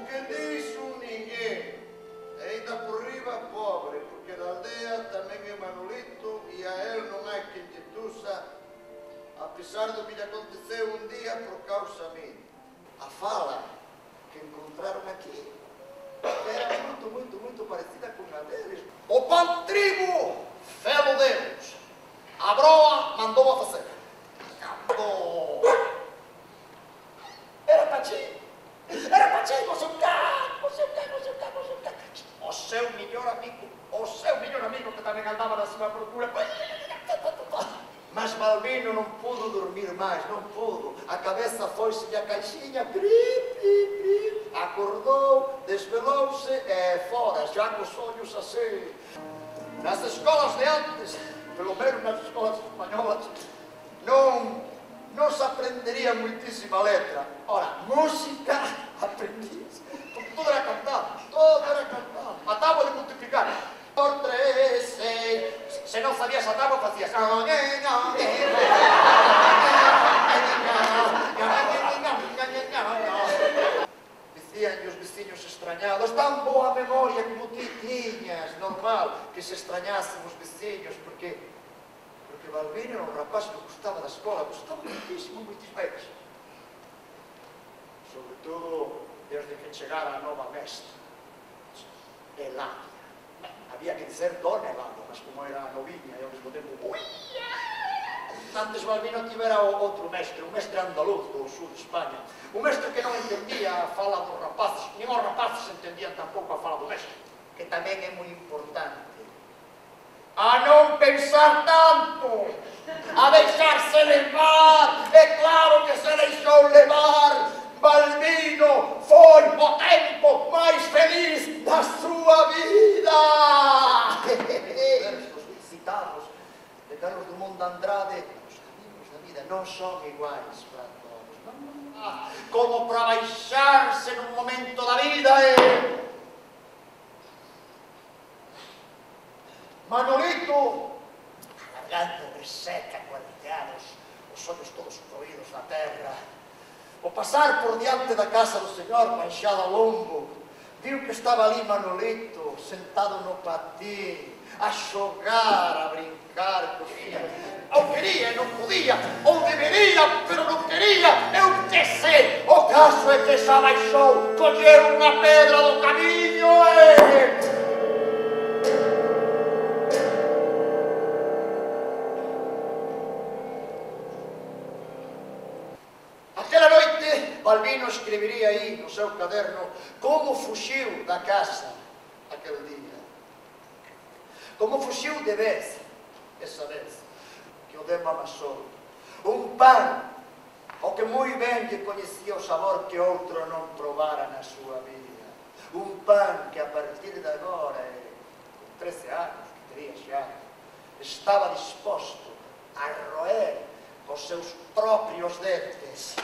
que dixo ninguén. E ainda por riba pobre, porque da aldea tamén é Manolito e a él non hai quen lle tusa, a pesar do que lle aconteceu un día por causa min. A fala que encontraron aquí era muito parecida con a deles. O pan trigo, felo deles. A broa mandou a facer. Era pa ti, o seu cá. O seu mellor amigo que tamén andaba na súa procura. Mas Balbino non pudo dormir máis, non pudo. A cabeza foise a caixinha, acordou, desvelouse e fora, xa cos ollos así. Nas escolas de antes, pelo menos nas escolas españolas, non se aprendería muitísima letra. Ora, música aprendíase, porque todo era cantado. A tábua de multiplicar. Por 3, 6. Se non sabías a tábua, facías. Dicían os veciños extrañados, tan boa memoria como ti tiñas, normal que se extrañasen os veciños, porque Balbino era un rapaz que gustaba da escola, gustaba muitísimo veces. Sobre todo, desde que chegara a nova mestra, Eladia. Había que dizer Dona Eladia, mas como era noviña e ao mesmo tempo antes Balbino tivera outro mestre, un mestre andaluz do sur de España, un mestre que non entendía a fala dos rapaces, nin os rapaces entendían tampouco a fala do mestre, que tamén é moi importante. A non pensar tanto, a deixarse levar, é claro que se deixou levar. Balbino foi o tempo máis feliz da súa vida. Versos citados de Carlos Drummond de Andrade, os caminos da vida non son iguais para todos, como para baixarse nun momento da vida Manolito, a garganta reseca, cuarteados, os ollos todos corridos na terra. Ao pasar por diante da casa do señor manchado a lombo, viu que estaba ali Manolito, sentado no patín, a xogar, a brincar cos fillos. Ou quería e non podía, ou debería, pero non quería, eu que sei. O caso é que xa baixou, colleu unha pedra do camiño e... Aquela noite, Balbino escribiría aí no seu caderno como fuxiu da casa aquel día. Como fuxiu de vez, esa vez, que o dema amasou. Un pan, ao que moi ben lle coñecía o sabor que outro non probara na súa vida. Un pan que a partir de agora, con 13 anos, que tería xa, estaba disposto a roer os seus propios dentes.